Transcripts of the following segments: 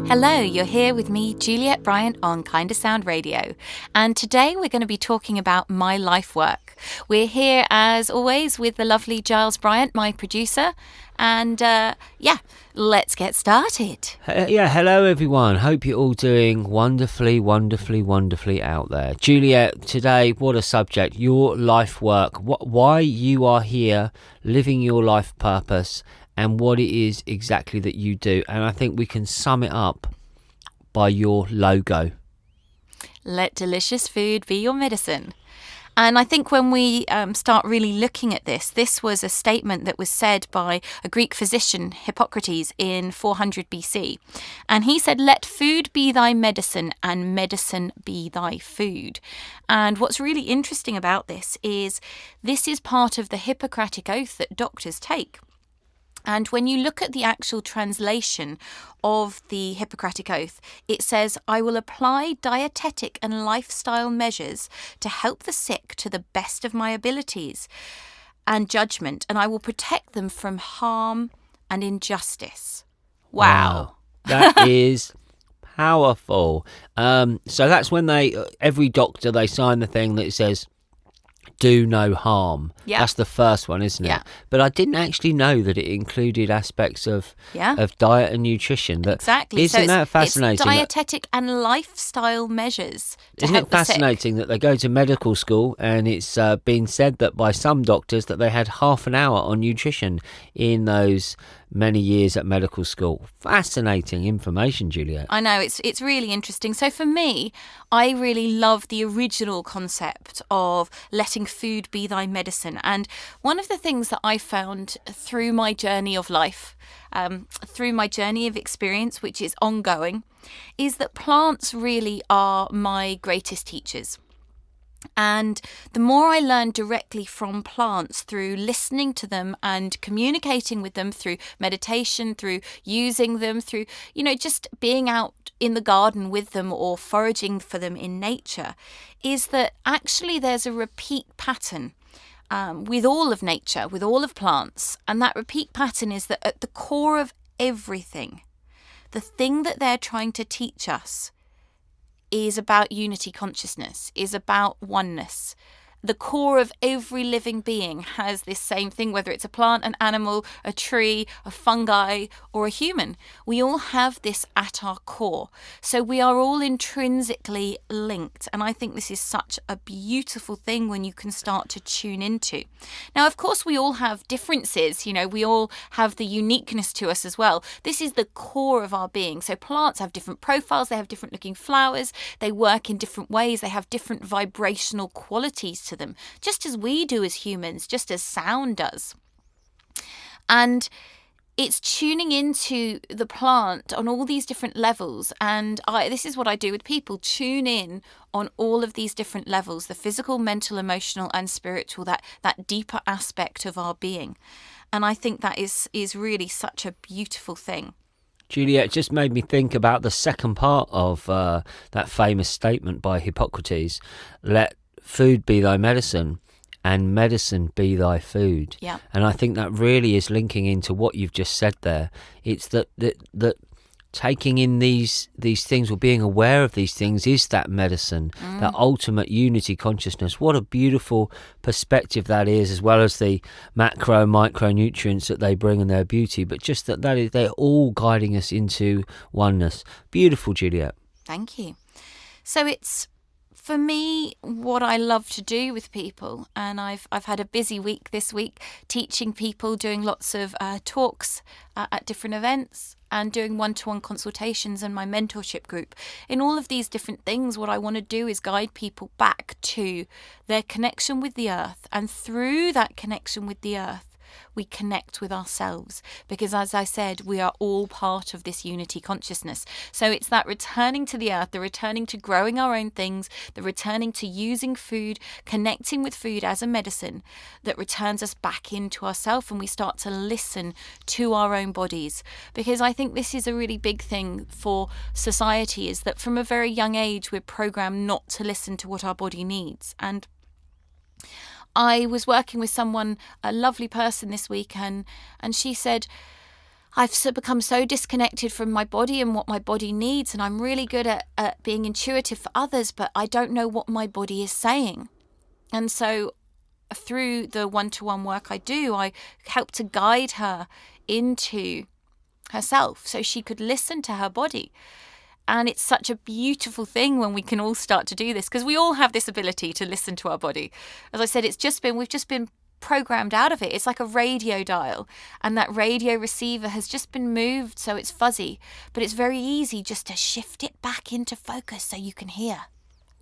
Hello, you're here with me, Juliette Bryant, on Kinda Sound Radio. And today we're going to be talking about my life work. We're here, as always, with the lovely Giles Bryant, my producer. And let's get started. Hello everyone. Hope you're all doing wonderfully out there. Juliette, today, what a subject. Your life work. Why you are here, living your life purpose, and what it is exactly that you do. And I think we can sum it up by your logo. Let delicious food be your medicine. And I think when we start really looking at this was a statement that was said by a Greek physician, Hippocrates, in 400 BC. And he said, "Let food be thy medicine and medicine be thy food." And what's really interesting about this is part of the Hippocratic Oath that doctors take. And when you look at the actual translation of the Hippocratic Oath, it says, "I will apply dietetic and lifestyle measures to help the sick to the best of my abilities and judgment, and I will protect them from harm and injustice." Wow. That is powerful. So that's when every doctor, they sign the thing that says, "Do no harm." Yeah. That's the first one, isn't it? Yeah. But I didn't actually know that it included aspects of diet and nutrition. Exactly. Isn't that fascinating? It's dietetic and lifestyle measures to Isn't help it the sick. fascinating that they go to medical school and it's been said that by some doctors that they had half an hour on nutrition in those many years at medical school. Fascinating information, Juliette. I know, it's really interesting. So for me, I really love the original concept of letting food be thy medicine. And one of the things that I found through my journey of life, through my journey of experience, which is ongoing, is that plants really are my greatest teachers. And the more I learn directly from plants through listening to them and communicating with them through meditation, through using them, through, just being out in the garden with them or foraging for them in nature, is that actually there's a repeat pattern with all of nature, with all of plants. And that repeat pattern is that at the core of everything, the thing that they're trying to teach us is about unity consciousness, is about oneness. The core of every living being has this same thing, whether it's a plant, an animal, a tree, a fungi, or a human. We all have this at our core. So we are all intrinsically linked. And I think this is such a beautiful thing when you can start to tune into. Now, of course, we all have differences. We all have the uniqueness to us as well. This is the core of our being. So plants have different profiles. They have different looking flowers. They work in different ways. They have different vibrational qualities to them, just as we do as humans, just as sound does. And it's tuning into the plant on all these different levels. And this is what I do with people: tune in on all of these different levels, the physical, mental, emotional, and spiritual, that deeper aspect of our being. And I think that is really such a beautiful thing. Juliette, just made me think about the second part of that famous statement by Hippocrates: "Let food be thy medicine and medicine be thy food." Yeah. And I think that really is linking into what you've just said there. It's that taking in these things, or being aware of these things, is that medicine, that ultimate unity consciousness. What a beautiful perspective that is, as well as the macro and micronutrients that they bring and their beauty, but just they're all guiding us into oneness. Beautiful, Juliette. Thank you. So it's, for me, what I love to do with people, and I've had a busy week this week teaching people, doing lots of talks at different events, and doing one-to-one consultations in my mentorship group. In all of these different things, what I want to do is guide people back to their connection with the earth, and through that connection with the earth, we connect with ourselves, because as I said, we are all part of this unity consciousness. So it's that returning to the earth, the returning to growing our own things, the returning to using food, connecting with food as a medicine, that returns us back into ourselves, and we start to listen to our own bodies. Because I think this is a really big thing for society, is that from a very young age we're programmed not to listen to what our body needs. And I was working with someone, a lovely person this week, and she said, I've become so disconnected from my body and what my body needs, and I'm really good at being intuitive for others, but I don't know what my body is saying. And so through the one-to-one work I do, I help to guide her into herself so she could listen to her body. And it's such a beautiful thing when we can all start to do this, because we all have this ability to listen to our body. As I said, we've just been programmed out of it. It's like a radio dial, and that radio receiver has just been moved so it's fuzzy, but it's very easy just to shift it back into focus so you can hear.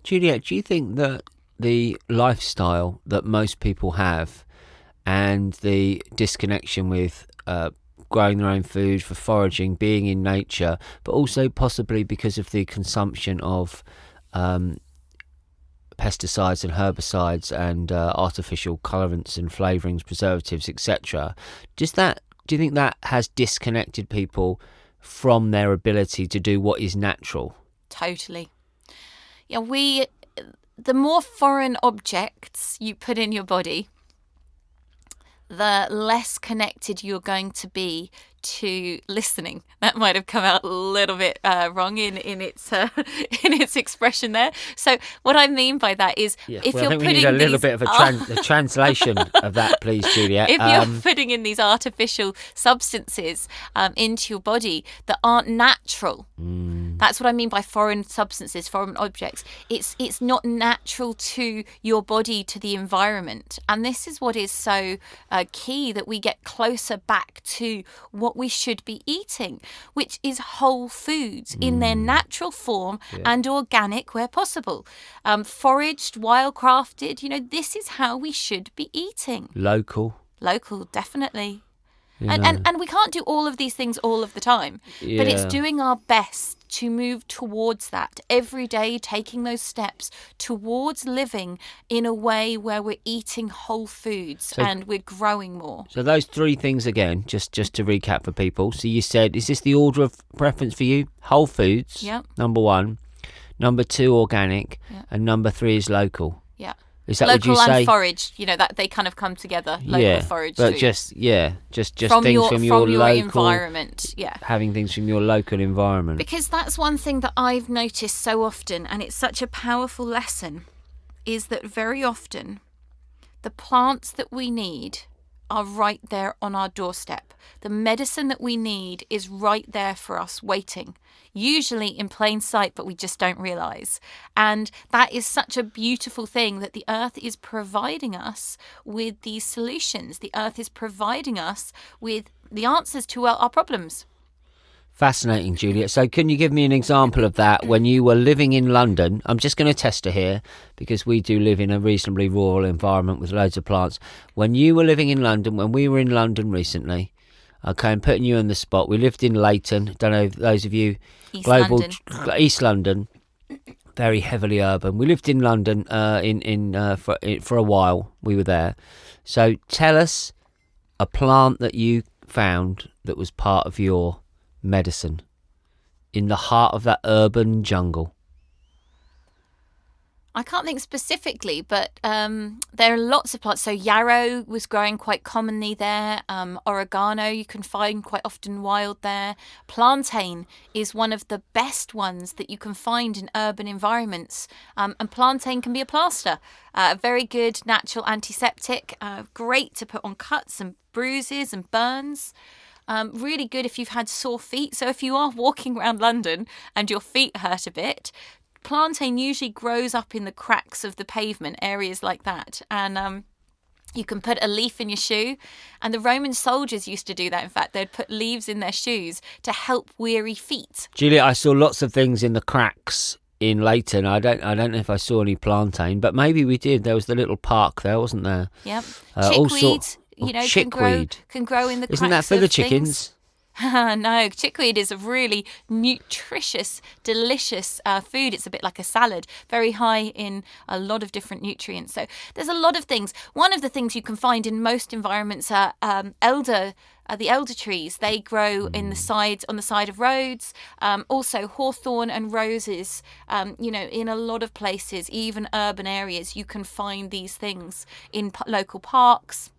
Juliette, do you think that the lifestyle that most people have and the disconnection with growing their own food, for foraging, being in nature, but also possibly because of the consumption of pesticides and herbicides and artificial colorants and flavourings, preservatives, etc. Do you think that has disconnected people from their ability to do what is natural? Totally. Yeah, the more foreign objects you put in your body, the less connected you're going to be to listening. That might have come out a little bit wrong in its in its expression there. So what I mean by that is, if you're putting, we need a little bit of a translation of that, please, Juliette. If you're putting in these artificial substances into your body that aren't natural, that's what I mean by foreign substances, foreign objects. It's not natural to your body, to the environment, and this is what is so key, that we get closer back to what we should be eating, which is whole foods in their natural form and organic where possible. Foraged, wildcrafted, this is how we should be eating. Local, definitely. And we can't do all of these things all of the time, but it's doing our best to move towards that every day, taking those steps towards living in a way where we're eating whole foods and we're growing more. So those three things again, just to recap for people. So you said, is this the order of preference for you? Whole foods, number 1. Number 2, organic. And number 3 is local. Yeah. Is that local what you say? And foraged, that they kind of come together. Local, foraged, but food. just from things your, from your local environment. Yeah, having things from your local environment. Because that's one thing that I've noticed so often, and it's such a powerful lesson, is that very often the plants that we need are right there on our doorstep. The medicine that we need is right there for us, waiting, usually in plain sight, but we just don't realise. And that is such a beautiful thing, that the earth is providing us with these solutions. The earth is providing us with the answers to our problems. Fascinating, Juliette. So can you give me an example of that when you were living in London? I'm just going to test her here, because we do live in a reasonably rural environment with loads of plants. When you were living in London, when we were in London recently, okay, I'm putting you on the spot. We lived in Leighton. Don't know, those of you, East London, very heavily urban. We lived in London for a while. We were there. So tell us a plant that you found that was part of your medicine in the heart of that urban jungle. I can't think specifically, but there are lots of plants. So yarrow was growing quite commonly there. Oregano you can find quite often wild there. Plantain is one of the best ones that you can find in urban environments. And plantain can be a plaster. A very good natural antiseptic. Great to put on cuts and bruises and burns. Really good if you've had sore feet. So if you are walking around London and your feet hurt a bit, plantain usually grows up in the cracks of the pavement, areas like that. And you can put a leaf in your shoe. And the Roman soldiers used to do that. In fact, they'd put leaves in their shoes to help weary feet. Julia, I saw lots of things in the cracks in Leighton. I don't know if I saw any plantain, but maybe we did. There was the little park there, wasn't there? Yep. Chickweed. Chickweed can grow in the cracks. Isn't that for the chickens? No, chickweed is a really nutritious, delicious food. It's a bit like a salad, very high in a lot of different nutrients. So there's a lot of things. One of the things you can find in most environments are the elder trees. They grow on the side of roads. Also hawthorn and roses. In a lot of places, even urban areas, you can find these things in local parks.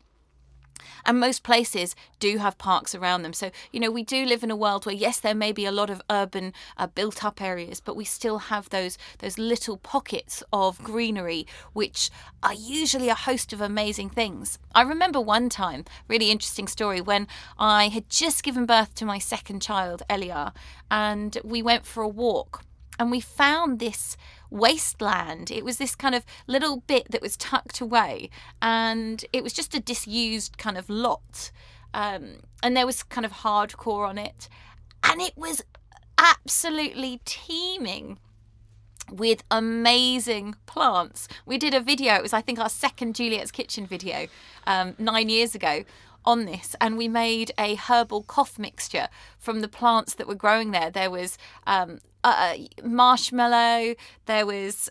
And most places do have parks around them. So, we do live in a world where, yes, there may be a lot of urban built up areas, but we still have those little pockets of greenery, which are usually a host of amazing things. I remember one time, really interesting story, when I had just given birth to my second child, Eliar, and we went for a walk. And we found this wasteland. It was this kind of little bit that was tucked away, and it was just a disused kind of lot. And there was kind of hardcore on it. And it was absolutely teeming with amazing plants. We did a video. It was, I think, our second Juliette's Kitchen video 9 years ago on this, and we made a herbal cough mixture from the plants that were growing there. There was marshmallow, there was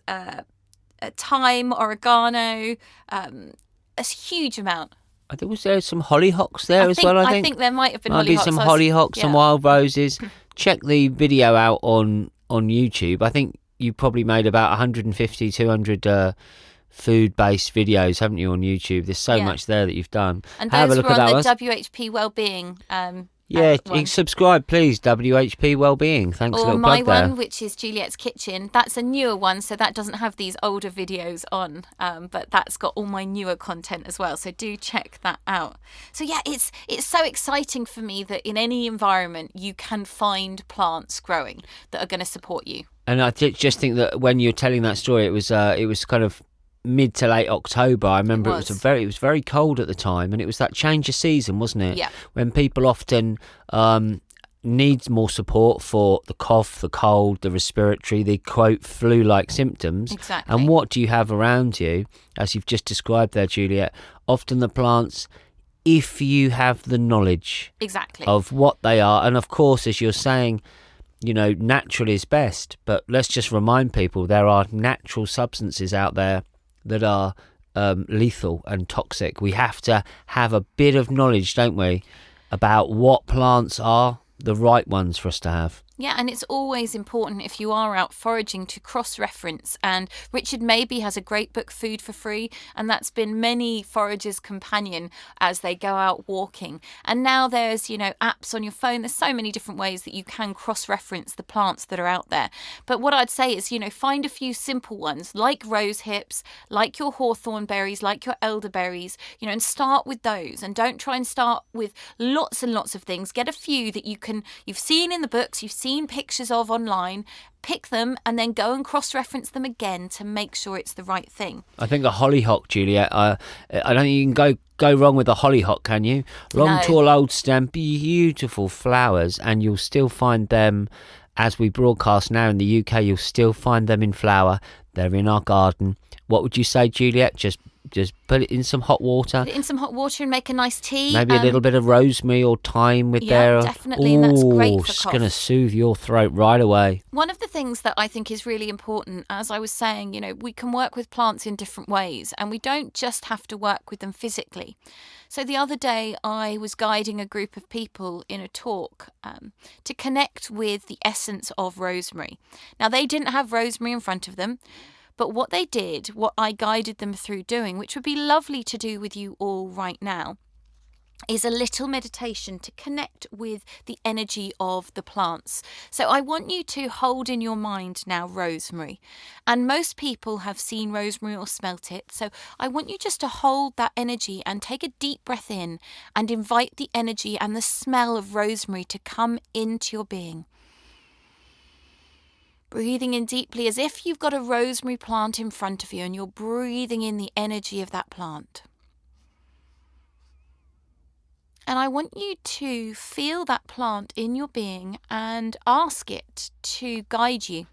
thyme, oregano, a huge amount. I think was there some hollyhocks there as well. I think there might have been might hollyhocks. Be some hollyhocks, some wild roses. Check the video out on YouTube. I think you probably made about 150, 200 food-based videos, haven't you, on YouTube? There's so much there that you've done. And have a those look were at on that the WHP Wellbeing. Subscribe, please. WHP Wellbeing. Thanks, or little my plug there. one, which is Juliette's Kitchen. That's a newer one, so that doesn't have these older videos on, but that's got all my newer content as well. So do check that out. So yeah, it's so exciting for me that in any environment you can find plants growing that are going to support you. And I just think that when you're telling that story, it was kind of mid to late October. I remember it was very cold at the time, and it was that change of season, wasn't it? Yeah. When people often need more support for the cough, the cold, the respiratory, the quote flu-like symptoms. Exactly. And what do you have around you, as you've just described there, Juliette? Often the plants, if you have the knowledge of what they are, and of course, as you're saying, natural is best, but let's just remind people there are natural substances out there that are lethal and toxic. We have to have a bit of knowledge, don't we, about what plants are the right ones for us to have. Yeah, and it's always important if you are out foraging to cross-reference. And Richard Mabey has a great book, Food for Free, and that's been many foragers' companion as they go out walking. And now there's, apps on your phone. There's so many different ways that you can cross-reference the plants that are out there. But what I'd say is, find a few simple ones, like rose hips, like your hawthorn berries, like your elderberries, and start with those. And don't try and start with lots and lots of things. Get a few that you've seen in the books, you've seen pictures of online, pick them and then go and cross-reference them again to make sure it's the right thing. I think a hollyhock, Juliette, I don't think you can go wrong with a hollyhock, can you? Long, tall, old stem, beautiful flowers, and you'll still find them, as we broadcast now in the UK, you'll still find them in flower. They're in our garden. What would you say, Juliette? Just put it in some hot water. Put it in some hot water and make a nice tea. Maybe a little bit of rosemary or thyme with there. Yeah, definitely, and that's great for it's cough. going to soothe your throat right away. One of the things that I think is really important, as I was saying, we can work with plants in different ways, and we don't just have to work with them physically. So the other day I was guiding a group of people in a talk to connect with the essence of rosemary. Now, they didn't have rosemary in front of them, but what they did, what I guided them through doing, which would be lovely to do with you all right now, is a little meditation to connect with the energy of the plants. So I want you to hold in your mind now rosemary. And most people have seen rosemary or smelt it. So I want you just to hold that energy and take a deep breath in and invite the energy and the smell of rosemary to come into your being. Breathing in deeply as if you've got a rosemary plant in front of you and you're breathing in the energy of that plant. And I want you to feel that plant in your being and ask it to guide you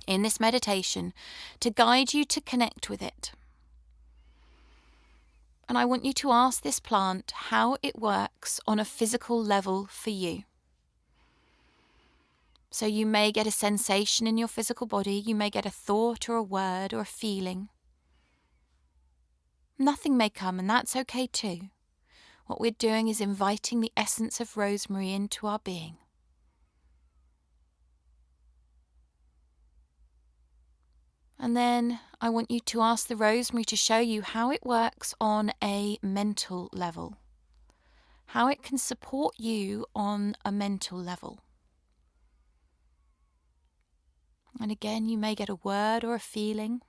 in this meditation, to guide you to connect with it. And I want you to ask this plant how it works on a physical level for you. So you may get a sensation in your physical body, you may get a thought or a word or a feeling. Nothing may come, and that's okay too. What we're doing is inviting the essence of rosemary into our being. And then I want you to ask the rosemary to show you how it works on a mental level, how it can support you on a mental level. And again, you may get a word or a feeling.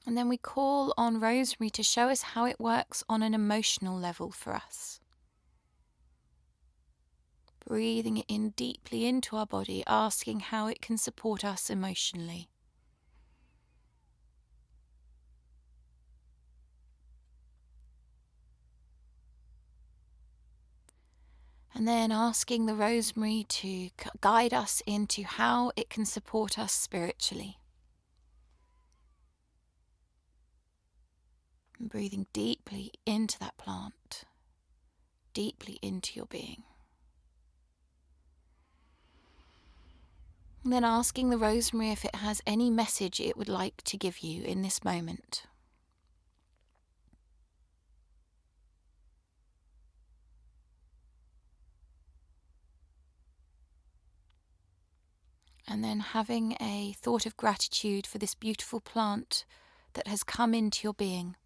And then we call on rosemary to show us how it works on an emotional level for us. Breathing it in deeply into our body, asking how it can support us emotionally. And then asking the rosemary to guide us into how it can support us spiritually. And breathing deeply into that plant, deeply into your being. And then asking the rosemary if it has any message it would like to give you in this moment. And then having a thought of gratitude for this beautiful plant that has come into your being.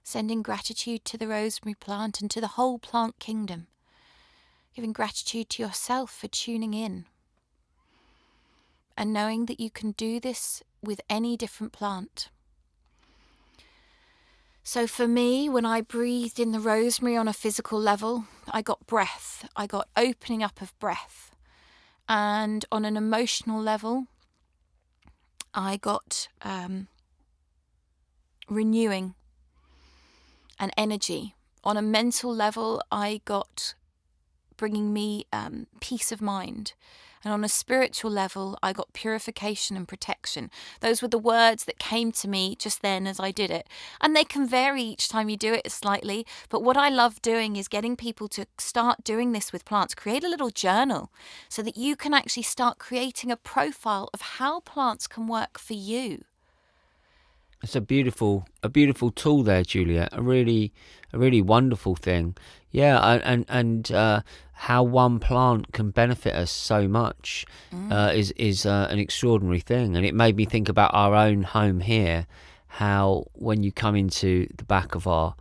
Sending gratitude to the rosemary plant and to the whole plant kingdom. Giving gratitude to yourself for tuning in. And knowing that you can do this with any different plant. So for me, when I breathed in the rosemary on a physical level, I got breath. I got opening up of breath. And on an emotional level, I got renewing and energy. On a mental level, I got bringing me peace of mind. And on a spiritual level, I got purification and protection. Those were the words that came to me just then as I did it. And they can vary each time you do it slightly. But what I love doing is getting people to start doing this with plants. Create a little journal so that you can actually start creating a profile of how plants can work for you. It's a beautiful tool there, Juliette. A really wonderful thing. Yeah, and how one plant can benefit us so much is an extraordinary thing. And it made me think about our own home here. How when you come into the back of our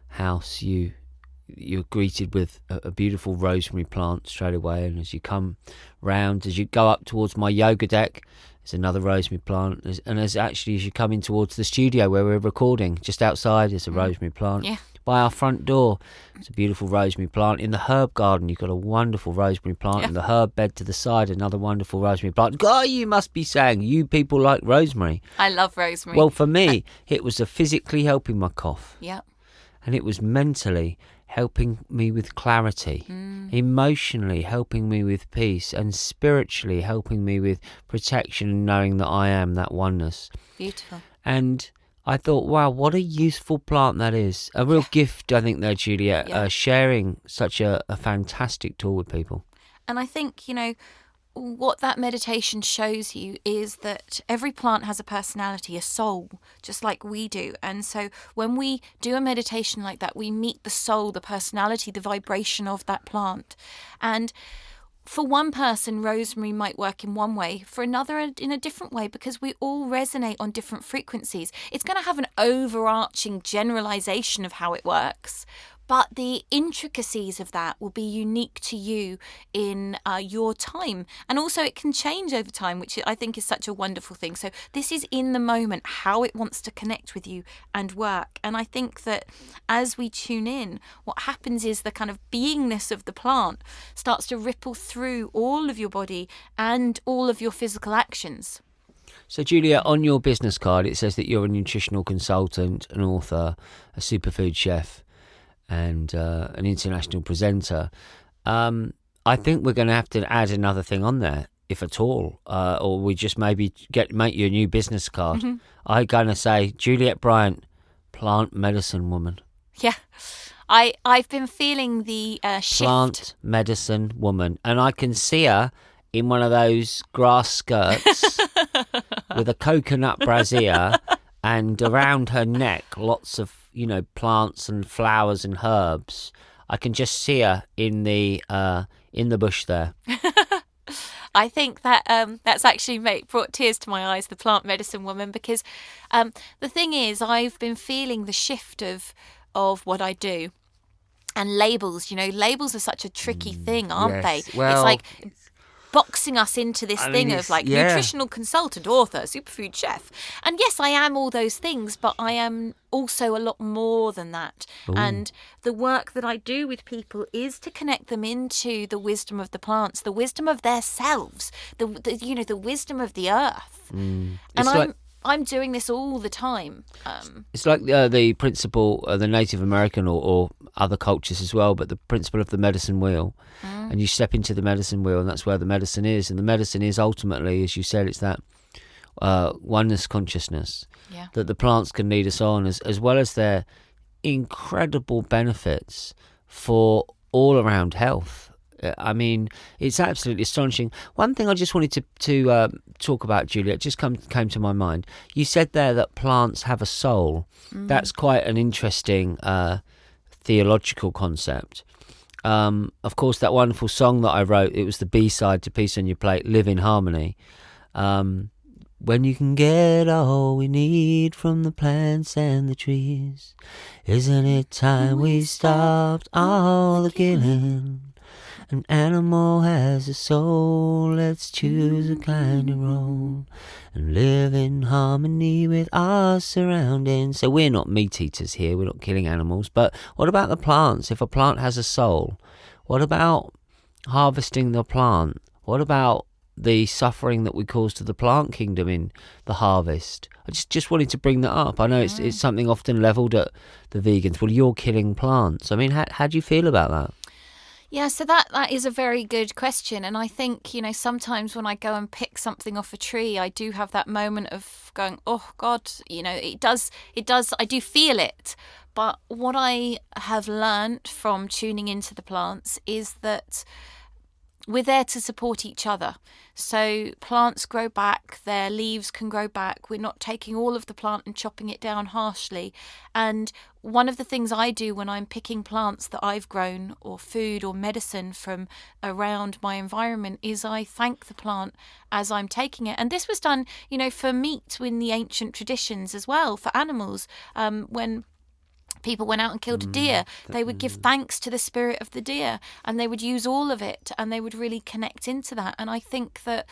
house, you're greeted with a beautiful rosemary plant straight away, and as you come round, as you go up towards my yoga deck, there's another rosemary plant, and as you come in towards the studio where we're recording, just outside there's a rosemary plant. Yeah. By our front door, it's a beautiful rosemary plant. In the herb garden, you've got a wonderful rosemary plant. Yeah. In the herb bed to the side, another wonderful rosemary plant. God, you must be saying you people like rosemary. I love rosemary. Well, for me, it was physically helping my cough. Yeah. And it was mentally helping me with clarity, emotionally helping me with peace, and spiritually helping me with protection and knowing that I am that oneness. Beautiful. And I thought, wow, what a useful plant that is. A real gift, I think, there, Juliette, sharing such a fantastic tool with people. And I think, what that meditation shows you is that every plant has a personality, a soul, just like we do. And so when we do a meditation like that, we meet the soul, the personality, the vibration of that plant. And for one person, rosemary might work in one way, for another in a different way, because we all resonate on different frequencies. It's going to have an overarching generalization of how it works, but the intricacies of that will be unique to you in your time. And also it can change over time, which I think is such a wonderful thing. So this is in the moment, how it wants to connect with you and work. And I think that as we tune in, what happens is the kind of beingness of the plant starts to ripple through all of your body and all of your physical actions. So, Julia, on your business card, it says that you're a nutritional consultant, an author, a superfood chef, and an international presenter. I think we're going to have to add another thing on there, if at all, or we just maybe make you a new business card. Mm-hmm. I'm going to say Juliette Bryant, plant medicine woman. Yeah, I've been feeling the shift. Plant medicine woman, and I can see her in one of those grass skirts with a coconut brassiere, and around her neck, lots of plants and flowers and herbs. I can just see her in the in the bush there. I think that that's actually brought tears to my eyes, the plant medicine woman, because the thing is, I've been feeling the shift of what I do. And labels, labels are such a tricky thing, aren't they? Yes. Well, it's like boxing us into this thing of like nutritional consultant, author, superfood chef. And yes, I am all those things, but I am also a lot more than that. Ooh. And the work that I do with people is to connect them into the wisdom of the plants, the wisdom of their selves, the wisdom of the earth. And I'm doing this all the time. It's like the principle of the Native American or other cultures as well, but the principle of the medicine wheel. And you step into the medicine wheel, and that's where the medicine is. And the medicine is ultimately, as you said, it's that oneness consciousness that the plants can lead us on, as well as their incredible benefits for all around health. I mean, it's absolutely astonishing. One thing I just wanted to talk about, Juliette, just came to my mind. You said there that plants have a soul. That's quite an interesting theological concept. Of course, that wonderful song that I wrote, it was the B-side to Peace on Your Plate, Live in Harmony. When you can get all we need from the plants and the trees, isn't it time we stopped all the killing? An animal has a soul, let's choose a kinder role and live in harmony with our surroundings. So we're not meat eaters here, we're not killing animals, but what about the plants? If a plant has a soul, what about harvesting the plant? What about the suffering that we cause to the plant kingdom in the harvest? I just wanted to bring that up. I know it's something often levelled at the vegans. Well, you're killing plants. I mean, how do you feel about that? Yeah, so that is a very good question. And I think, sometimes when I go and pick something off a tree, I do have that moment of going, oh, God, it does, I do feel it. But what I have learnt from tuning into the plants is that we're there to support each other. So plants grow back, their leaves can grow back. We're not taking all of the plant and chopping it down harshly. And one of the things I do when I'm picking plants that I've grown or food or medicine from around my environment is I thank the plant as I'm taking it. And this was done, for meat in the ancient traditions as well, for animals. When people went out and killed a deer, they would give thanks to the spirit of the deer, and they would use all of it, and they would really connect into that. And I think that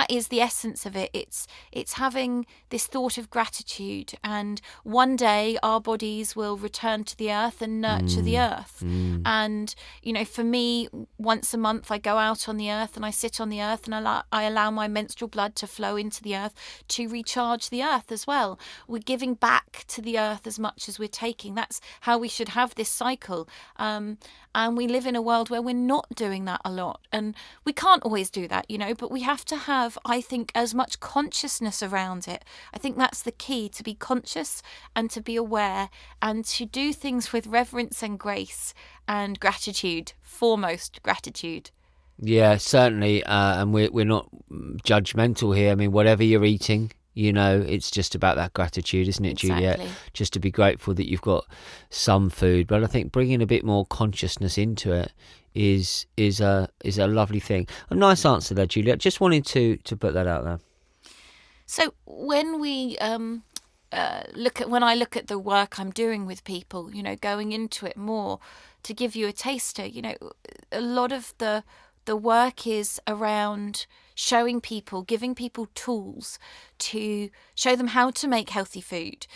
is the essence of it. It's having this thought of gratitude, and one day our bodies will return to the earth and nurture the earth. And for me, once a month I go out on the earth and I sit on the earth, and I allow my menstrual blood to flow into the earth to recharge the earth as well. We're giving back to the earth as much as we're taking. That's how we should have this cycle. And we live in a world where we're not doing that a lot. And we can't always do that, but we have to have, I think, as much consciousness around it. I think that's the key, to be conscious and to be aware and to do things with reverence and grace and gratitude, foremost gratitude. Yeah, certainly. And we're not judgmental here. I mean, whatever you're eating, it's just about that gratitude, isn't it, Exactly. Juliette? Just to be grateful that you've got some food. But I think bringing a bit more consciousness into it is a lovely thing. A nice answer there, Juliette. Just wanted to put that out there. So when we when I look at the work I'm doing with people, going into it more, to give you a taster, a lot of the work is around showing people, giving people tools to show them how to make healthy food,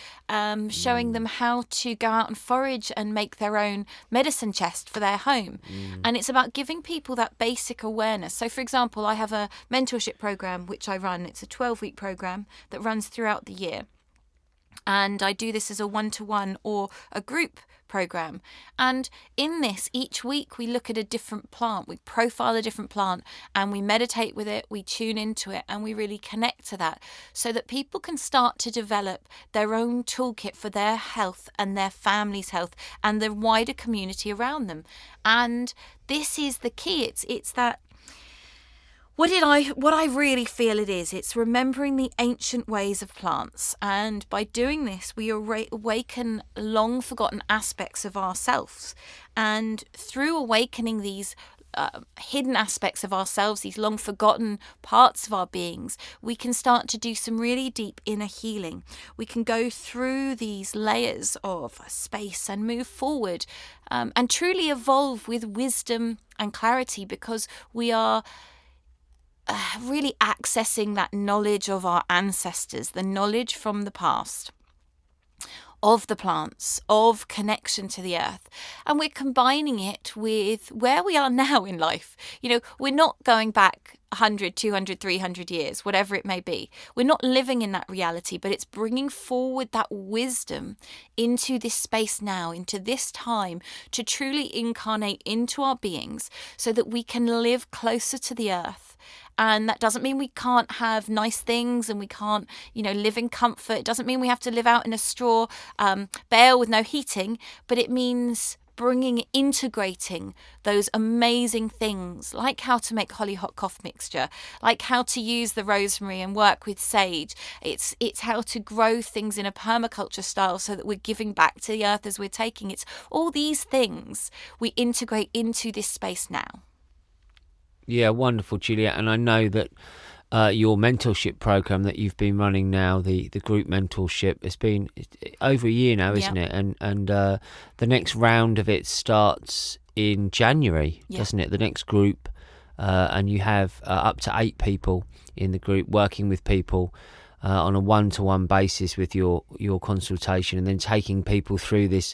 showing them how to go out and forage and make their own medicine chest for their home. And it's about giving people that basic awareness. So, for example, I have a mentorship program which I run. It's a 12-week program that runs throughout the year. And I do this as a one-to-one or a group program. And in this, each week we look at a different plant, we profile a different plant, and we meditate with it, we tune into it, and we really connect to that, so that people can start to develop their own toolkit for their health and their family's health and the wider community around them. And this is the key. It's that what I really feel it is, it's remembering the ancient ways of plants. And by doing this, we awaken long forgotten aspects of ourselves. And through awakening these hidden aspects of ourselves, these long forgotten parts of our beings, we can start to do some really deep inner healing. We can go through these layers of space and move forward and truly evolve with wisdom and clarity, because we are really accessing that knowledge of our ancestors, the knowledge from the past, of the plants, of connection to the earth, and we're combining it with where we are now in life. We're not going back 100, 200, 300 years, whatever it may be. We're not living in that reality, but it's bringing forward that wisdom into this space now, into this time, to truly incarnate into our beings so that we can live closer to the earth. And that doesn't mean we can't have nice things and we can't, live in comfort. It doesn't mean we have to live out in a straw bale with no heating, but it means integrating those amazing things, like how to make hollyhock cough mixture, like how to use the rosemary and work with sage. It's how to grow things in a permaculture style so that we're giving back to the earth as we're taking. It's all these things we integrate into this space now. Yeah, wonderful, Juliette. And I know that your mentorship program that you've been running now, the group mentorship, it's been over a year now, isn't it? And the next round of it starts in January, doesn't it? The next group, and you have up to 8 people in the group working with people on a one-to-one basis with your consultation, and then taking people through this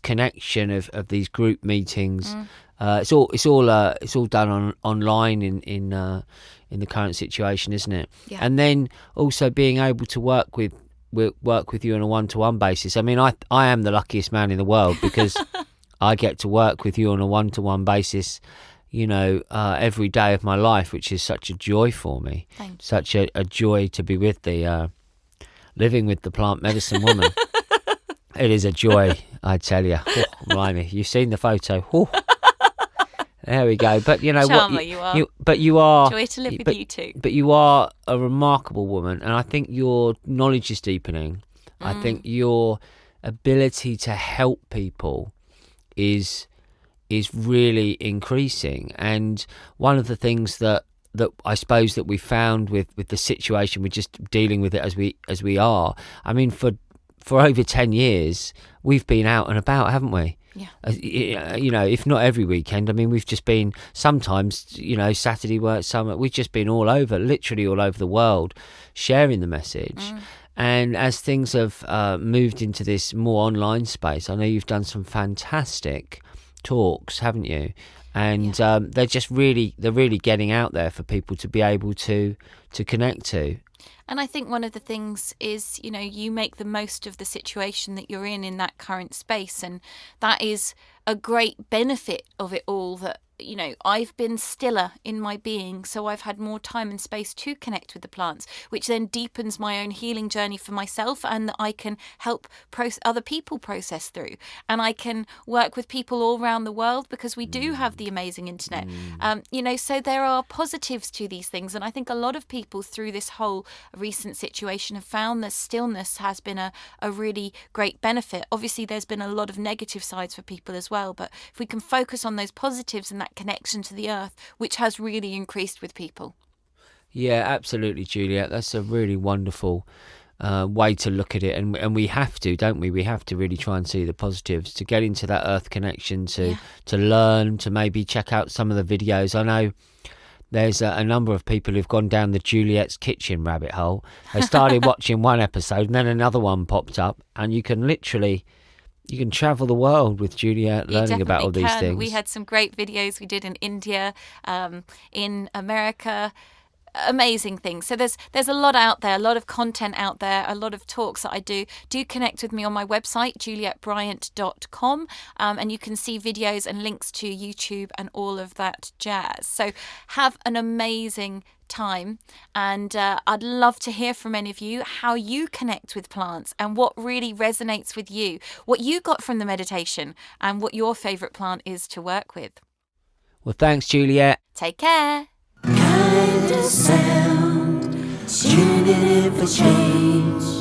connection of these group meetings. It's all done online in the current situation, isn't it? Yeah. And then also being able to work with you on a one-to-one basis. I mean, I am the luckiest man in the world, because I get to work with you on a one-to-one basis, every day of my life, which is such a joy for me. Such a joy to be with the living with the plant medicine woman. It is a joy, I tell you. Oh, blimey, you've seen the photo. Oh. There we go. But Charmer, you are joy to live with you too. But you are a remarkable woman, and I think your knowledge is deepening. I think your ability to help people is really increasing. And one of the things that I suppose that we found with the situation, we're just dealing with it as we are. I mean, for over 10 years, we've been out and about, haven't we? Yeah. If not every weekend. I mean, we've just been sometimes, Saturday work, summer. We've just been literally all over the world, sharing the message. And as things have moved into this more online space, I know you've done some fantastic talks, haven't you? And they're really getting out there for people to be able to connect to. And I think one of the things is, you make the most of the situation that you're in that current space. And that is a great benefit of it all, that, I've been stiller in my being, so I've had more time and space to connect with the plants, which then deepens my own healing journey for myself, and that I can help other people process through. And I can work with people all around the world, because we do have the amazing internet. So there are positives to these things. And I think a lot of people through this whole recent situation have found that stillness has been a really great benefit. Obviously, there's been a lot of negative sides for people as well, but if we can focus on those positives and that connection to the earth, which has really increased with people. Yeah, absolutely, Juliette. That's a really wonderful way to look at it, and we have to, don't we? We have to really try and see the positives, to get into that earth connection, to learn, to maybe check out some of the videos. I know there's a number of people who've gone down the Juliette's kitchen rabbit hole. They started watching one episode, and then another one popped up, and you can travel the world with Juliette, learning about all these things. We had some great videos we did in India, in America. Amazing things. So there's a lot out there, a lot of content out there, a lot of talks that I do. Do connect with me on my website, JulietteBryant.com, and you can see videos and links to YouTube and all of that jazz. So have an amazing time, and I'd love to hear from any of you how you connect with plants and what really resonates with you, what you got from the meditation, and what your favourite plant is to work with. Well, thanks, Juliette. Take care. Kind of sound, tuning in for change.